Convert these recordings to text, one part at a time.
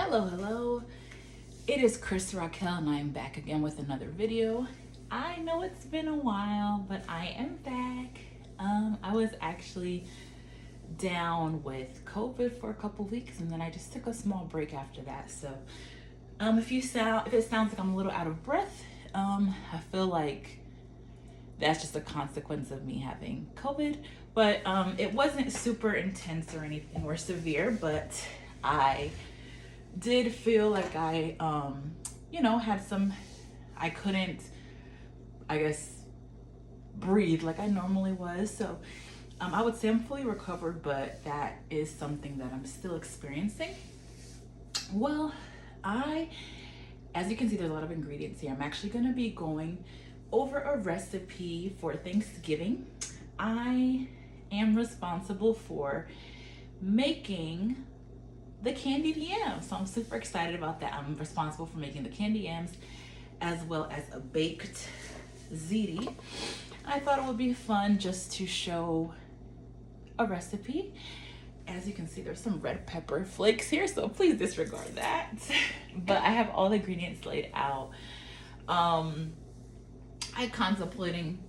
Hello. It is Chris Raquel and I am back again with another video. I know it's been a while, but I am back. I was actually down with COVID for a couple weeks and then I just took a small break after that. So if it sounds like I'm a little out of breath, I feel like that's just a consequence of me having COVID. But it wasn't super intense or anything or severe, but I did feel like I I couldn't, I guess, breathe like I normally was. So I would say I'm fully recovered, but that is something that I'm still experiencing. Well, as you can see, there's a lot of ingredients here. I'm actually gonna be going over a recipe for Thanksgiving. I am responsible for making the candied yams, so I'm super excited about that. I'm responsible for making the candied yams as well as a baked ziti. I thought it would be fun just to show a recipe. As you can see, there's some red pepper flakes here, so please disregard that. But I have all the ingredients laid out. I contemplating,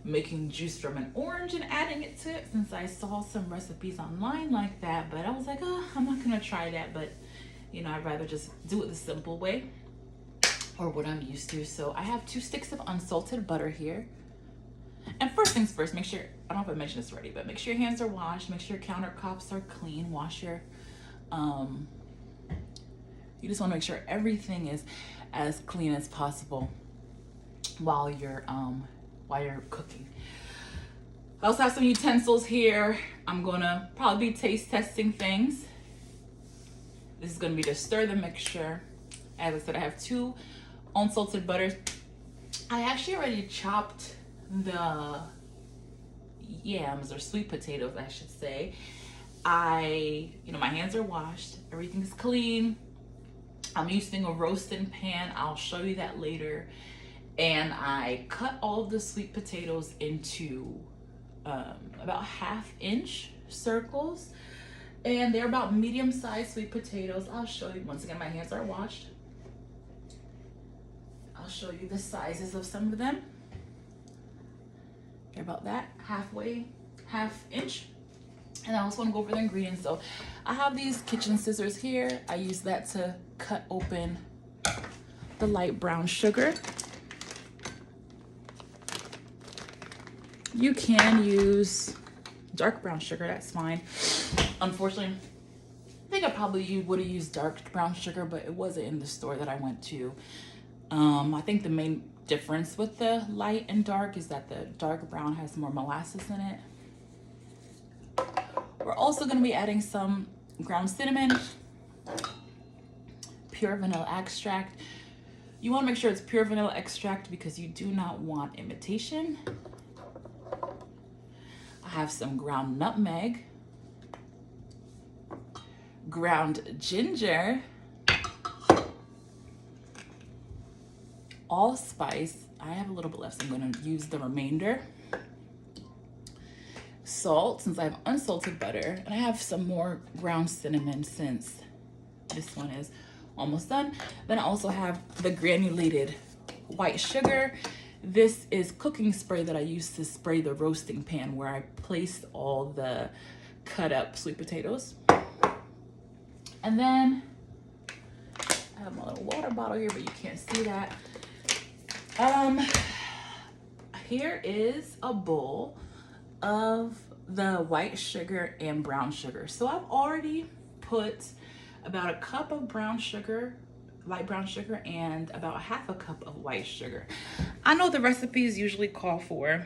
making juice from an orange and adding it to it, since I saw some recipes online like that, but I was like, I'm not gonna try that. But I'd rather just do it the simple way, or what I'm used to. So I have 2 sticks of unsalted butter here. And first things first, make sure, I don't know if I mentioned this already, but make sure your hands are washed, make sure your countertops are clean, wash your you just want to make sure everything is as clean as possible while you're cooking. I also have some utensils here. I'm gonna probably be taste testing things. This is gonna be to stir the mixture. As I said, I have 2 unsalted butters. I actually already chopped the yams, or sweet potatoes I should say. My hands are washed, everything's clean. I'm using a roasting pan, I'll show you that later. And I cut all of the sweet potatoes into about 1/2-inch circles, and they're about medium-sized sweet potatoes. I'll show you, once again, my hands are washed. I'll show you the sizes of some of them. They're about that, 1/2-inch. And I also want to go over the ingredients. So I have these kitchen scissors here. I use that to cut open the light brown sugar. You can use dark brown sugar, that's fine. Unfortunately, I think I probably would have used dark brown sugar, but it wasn't in the store that I went to. I think the main difference with the light and dark is that the dark brown has more molasses in it. We're also going to be adding some ground cinnamon, pure vanilla extract. You want to make sure it's pure vanilla extract because you do not want imitation. I have some ground nutmeg, ground ginger, allspice. I have a little bit left, so I'm going to use the remainder. Salt, since I have unsalted butter, and I have some more ground cinnamon since this one is almost done. Then I also have the granulated white sugar. This is cooking spray that I used to spray the roasting pan where I placed all the cut up sweet potatoes. And then I have my little water bottle here, but you can't see that. Here is a bowl of the white sugar and brown sugar. So I've already put about a cup of brown sugar, light brown sugar, and about 1/2 cup of white sugar. I know the recipes usually call for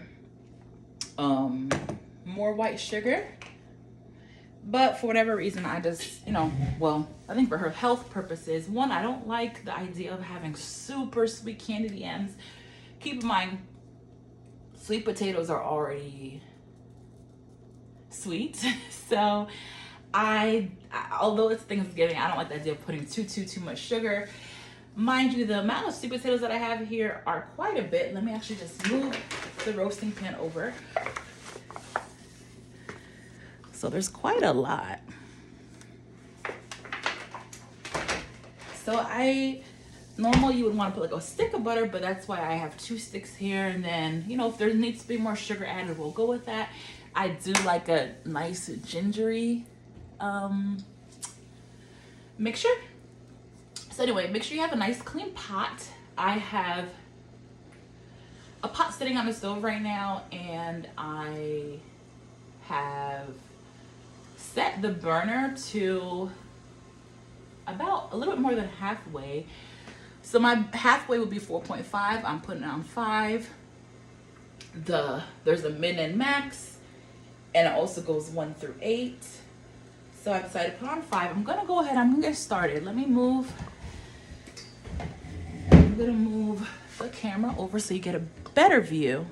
more white sugar, but for whatever reason, I just, I think for her health purposes, one, I don't like the idea of having super sweet candied yams. Keep in mind, sweet potatoes are already sweet. So although it's Thanksgiving, I don't like the idea of putting too much sugar. Mind you, the amount of sweet potatoes that I have here are quite a bit. Let me actually just move the roasting pan over. So there's quite a lot. So normally you would want to put like a stick of butter, but that's why I have 2 sticks here. And then, you know, if there needs to be more sugar added, we'll go with that. I do like a nice gingery mixture. So anyway, make sure you have a nice clean pot. I have a pot sitting on the stove right now, and I have set the burner to about a little bit more than halfway. So my halfway would be 4.5. I'm putting it on 5. There's a min and max, and it also goes 1 through 8. So I decided to put on 5. I'm gonna go ahead, I'm gonna get started. I'm gonna move the camera over so you get a better view.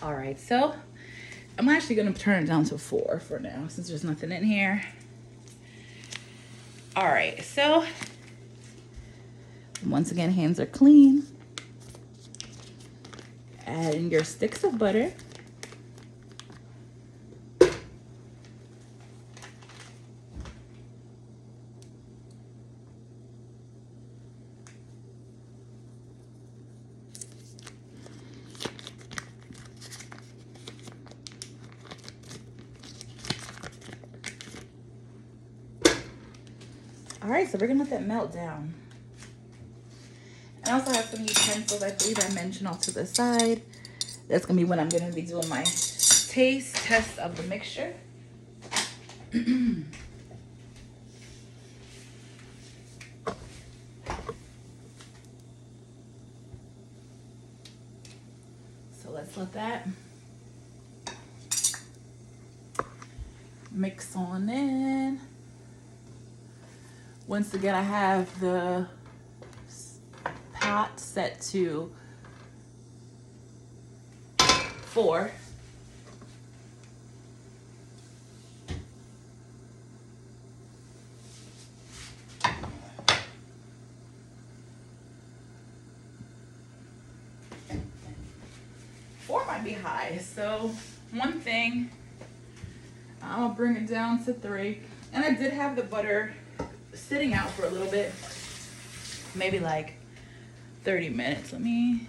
All right, so I'm actually gonna turn it down to 4 for now since there's nothing in here. All right, so once again, hands are clean. Add in your sticks of butter. All right, so we're gonna let that melt down. I also have some utensils I believe I mentioned off to the side. That's gonna be when I'm gonna be doing my taste test of the mixture. So let's let that mix on in. Once again, I have the pot set to 4. Four might be high, so one thing, I'll bring it down to 3. And I did have the butter sitting out for a little bit, maybe like 30 minutes. Let me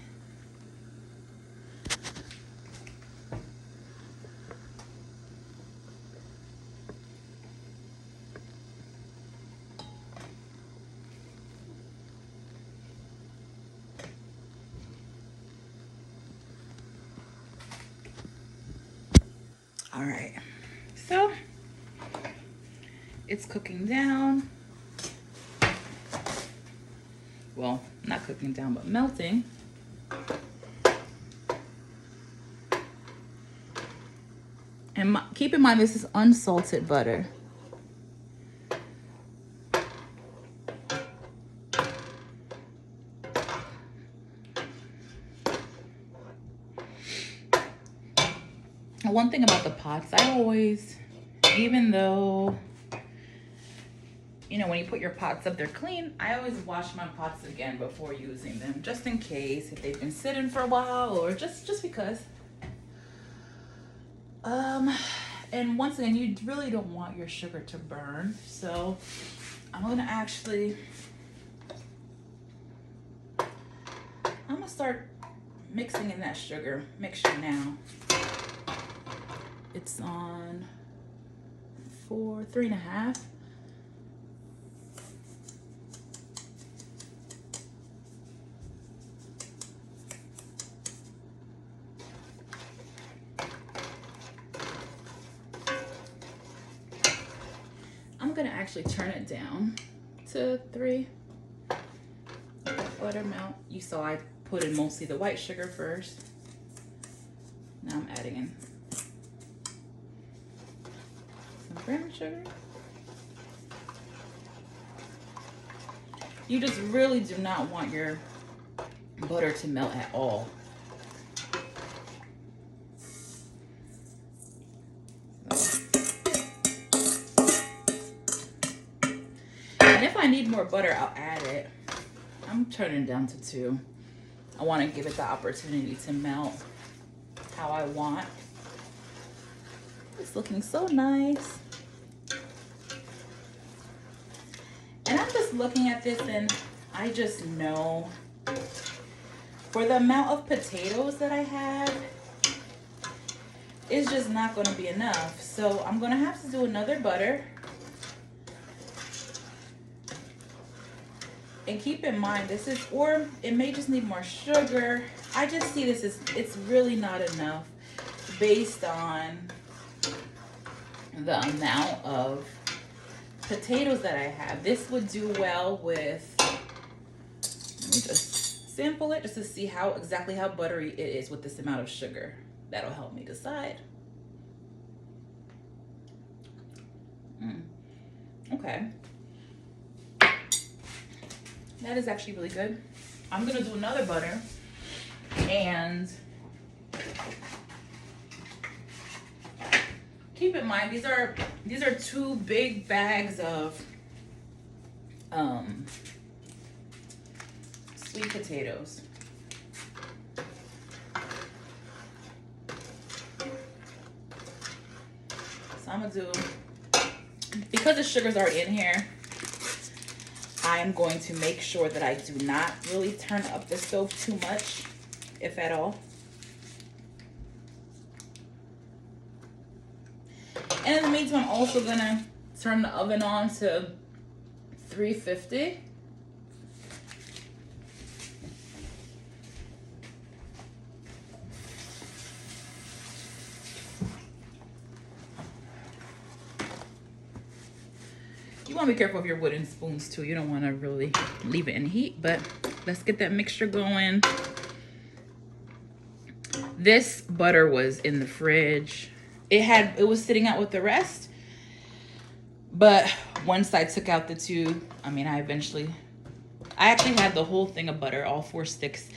all right, so it's cooking down. Well, not cooking down, but melting. And keep in mind, this is unsalted butter. And one thing about the pots, I always, even though, you know, when you put your pots up, they're clean, I always wash my pots again before using them, just in case if they've been sitting for a while or just because. And once again, you really don't want your sugar to burn. So I'm gonna start mixing in that sugar mixture now. It's on 3.5. I'm gonna actually turn it down to 3. Let that butter melt. You saw I put in mostly the white sugar first. Now I'm adding in some brown sugar. You just really do not want your butter to melt at all. I need more butter, I'll add it. I'm turning it down to 2. I want to give it the opportunity to melt how I want. It's looking so nice. And I'm just looking at this and I just know for the amount of potatoes that I have, it's just not going to be enough. So I'm going to have to do another butter. And keep in mind, this is, or it may just need more sugar. I just see this as, it's really not enough based on the amount of potatoes that I have. This would do well with, let me just sample it just to see how exactly how buttery it is with this amount of sugar. That'll help me decide. Okay. That is actually really good. I'm gonna do another butter, and keep in mind these are 2 big bags of sweet potatoes. So I'm gonna do, because the sugar's already in here, I am going to make sure that I do not really turn up the stove too much, if at all. And in the meantime, I'm also gonna turn the oven on to 350. You want to be careful of your wooden spoons too. You don't want to really leave it in heat, but let's get that mixture going. This butter was in the fridge. It was sitting out with the rest, but once I took out the 2, I actually had the whole thing of butter, all 4 sticks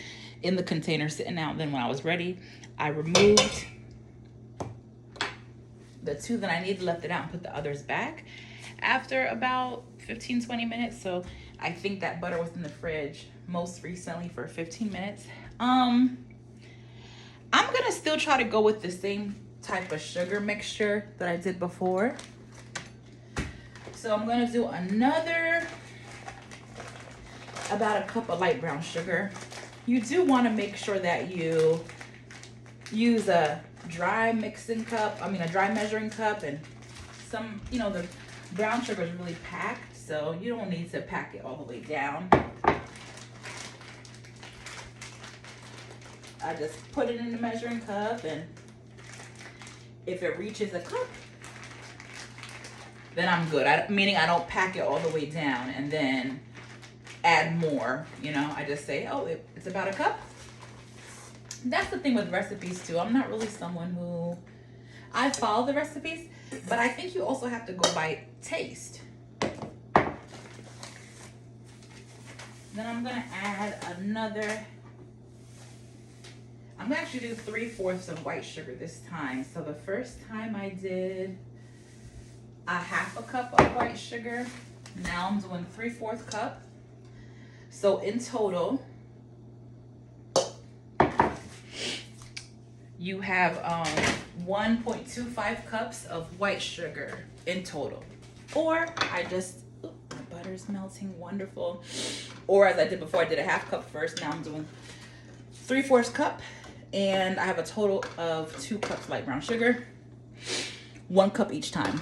in the container sitting out. Then when I was ready, I removed the 2 that I needed, left it out, and put the others back after about 15-20 minutes. So I think that butter was in the fridge most recently for 15 minutes. I'm gonna still try to go with the same type of sugar mixture that I did before. So I'm gonna do another, about a cup of light brown sugar. You do want to make sure that you use a dry mixing cup, a dry measuring cup, and some, the brown sugar is really packed, so you don't need to pack it all the way down. I just put it in the measuring cup, and if it reaches a cup, then I'm good. Meaning I don't pack it all the way down and then add more. I just say, oh, it's about a cup. That's the thing with recipes too. I'm not really someone who, I follow the recipes, but I think you also have to go by taste. Then I'm gonna add another, I'm gonna actually do 3/4 of white sugar this time. So the first time I did a 1/2 cup of white sugar. Now I'm doing 3/4 cup. So in total, you have 1.25 cups of white sugar in total. Or my butter's melting, wonderful. Or as I did before, I did a 1/2 cup first. Now I'm doing 3/4 cup, and I have a total of 2 cups light brown sugar, 1 cup each time.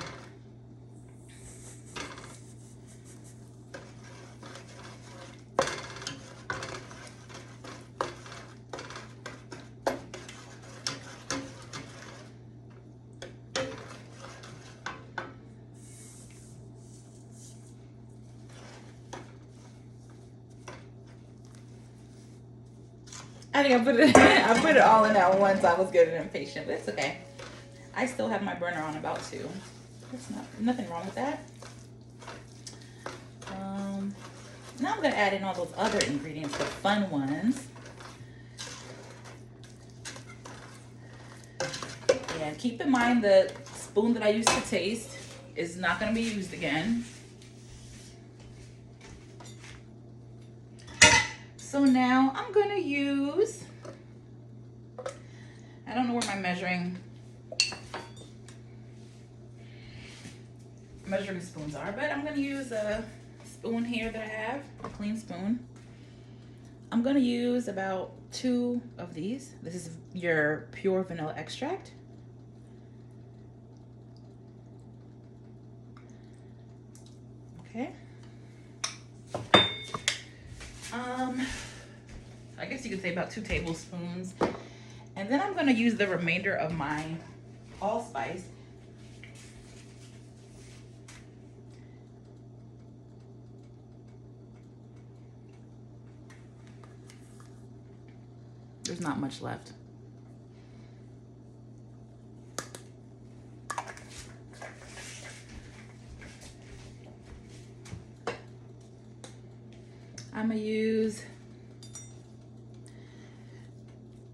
I think I put it all in at once. I was getting impatient, but it's okay. I still have my burner on about 2. There's nothing wrong with that. Now I'm gonna add in all those other ingredients, the fun ones. And keep in mind the spoon that I used to taste is not gonna be used again. So now I'm gonna use, I don't know where my measuring spoons are, but I'm gonna use a spoon here that I have, a clean spoon. I'm gonna use about 2 of these. This is your pure vanilla extract. Okay. I guess you could say about 2 tablespoons. And then I'm gonna use the remainder of my allspice. There's not much left. I'm gonna use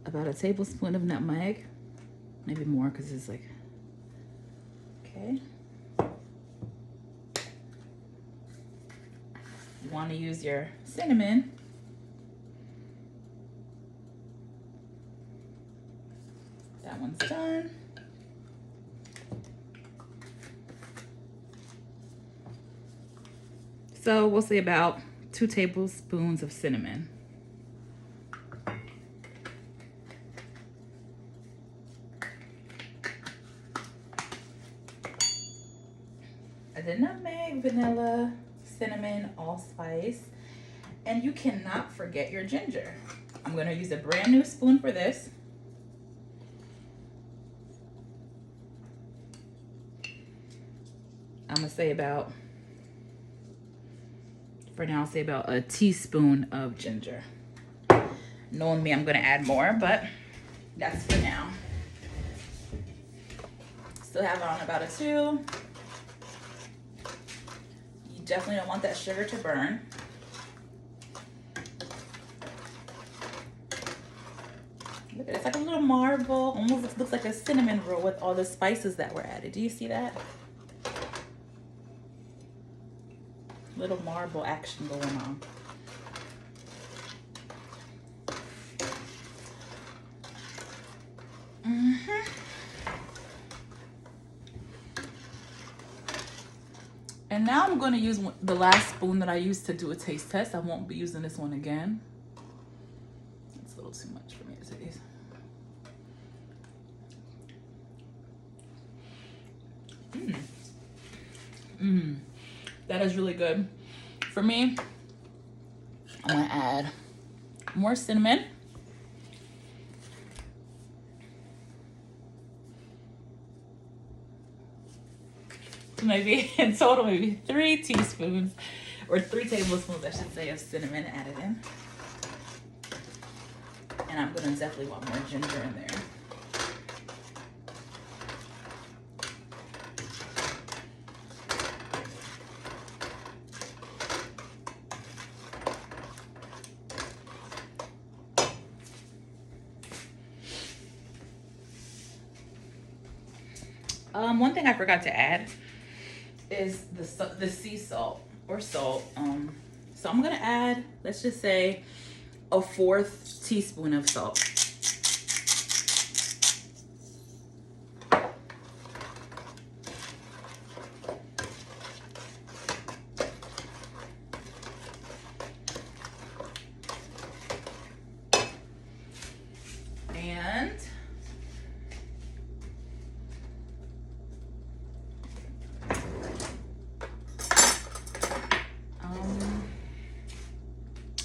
about a tablespoon of nutmeg, maybe more because it's like, okay. You want to use your cinnamon. That one's done. So we'll say about 2 tablespoons of cinnamon. I did nutmeg, vanilla, cinnamon, allspice, and you cannot forget your ginger. I'm gonna use a brand new spoon for this. I'm gonna say about, for now, I'll say about a teaspoon of ginger. Knowing me, I'm gonna add more, but that's for now. Still have it on about a 2. You definitely don't want that sugar to burn. Look at it, it's like a little marble, almost looks like a cinnamon roll with all the spices that were added. Do you see that? Little marble action going on. And now I'm going to use the last spoon that I used to do a taste test. I won't be using this one again. It's a little too much for me to taste. That is really good. For me, I'm gonna add more cinnamon. Maybe in total, maybe 3 teaspoons or 3 tablespoons, I should say, of cinnamon added in. And I'm gonna definitely want more ginger in there. One thing I forgot to add is the sea salt or salt. So I'm gonna add, let's just say, a 1/4 teaspoon of salt. And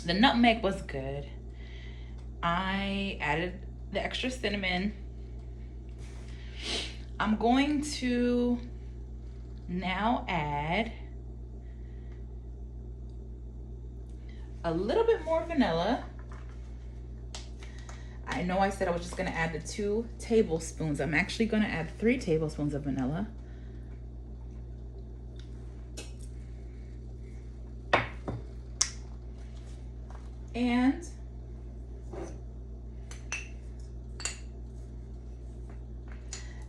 the nutmeg was good. I added the extra cinnamon. I'm going to now add a little bit more vanilla. I know I said I was just gonna add the 2 tablespoons. I'm actually gonna add 3 tablespoons of vanilla. And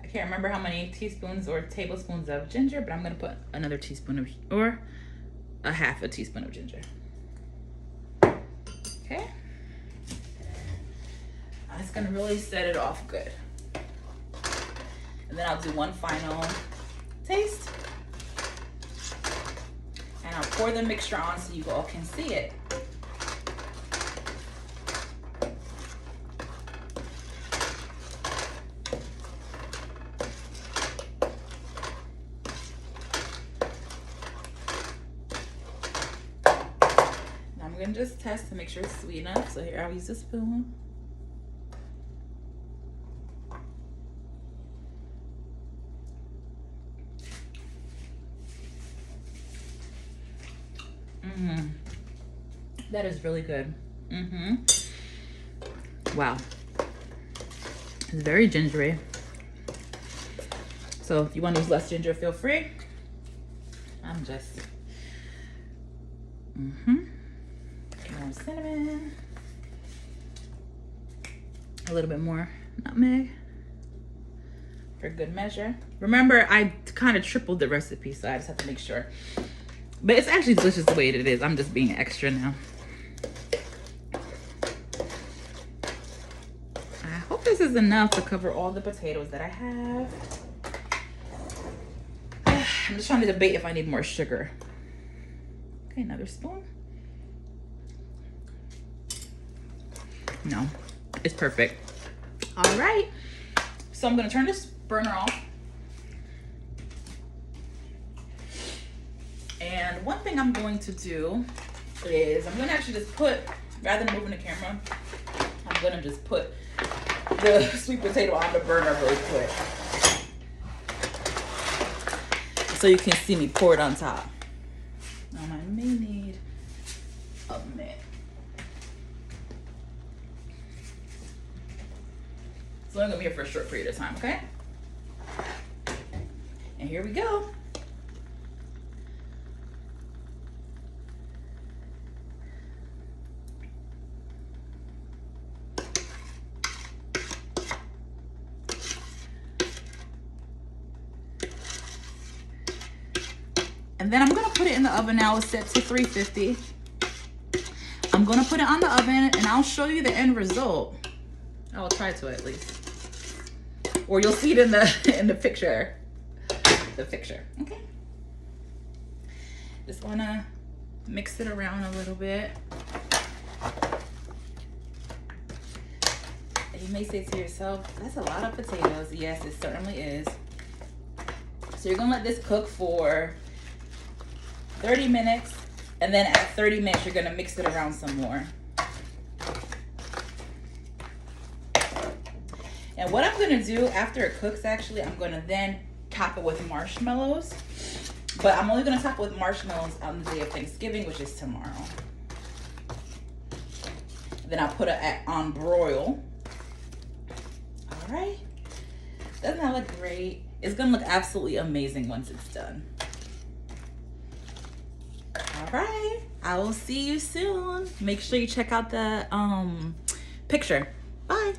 I can't remember how many teaspoons or tablespoons of ginger, but I'm gonna put another teaspoon of, or a 1/2 teaspoon of ginger. Okay. That's gonna really set it off good. And then I'll do one final taste. And I'll pour the mixture on so you all can see it. Now I'm gonna just test to make sure it's sweet enough. So here, I'll use a spoon. That is really good. Wow. It's very gingery. So if you want to use less ginger, feel free. I'm just more cinnamon, a little bit more nutmeg for good measure. Remember, I kind of tripled the recipe, so I just have to make sure. But it's actually delicious the way it is. I'm just being extra now. I hope this is enough to cover all the potatoes that I have. I'm just trying to debate if I need more sugar. Okay, another spoon. No, it's perfect. All right, so I'm gonna turn this burner off. And one thing I'm going to do is I'm gonna actually just put, rather than moving the camera, I'm gonna just put the sweet potato on the burner really quick, so you can see me pour it on top. I may need a minute. So I'm gonna be here for a short period of time, okay? And here we go. And then I'm gonna put it in the oven now. It's set to 350. I'm gonna put it on the oven and I'll show you the end result. I'll try to at least. Or you'll see it in the picture. The picture, okay? Just wanna mix it around a little bit. And you may say to yourself, that's a lot of potatoes. Yes, it certainly is. So you're gonna let this cook for 30 minutes, and then at 30 minutes you're gonna mix it around some more. And what I'm gonna do after it cooks, actually, I'm gonna then top it with marshmallows, but I'm only gonna top it with marshmallows on the day of Thanksgiving, which is tomorrow. Then I'll put it on broil. All right, doesn't that look great? It's gonna look absolutely amazing once it's done. All right, I will see you soon. Make sure you check out the picture. Bye.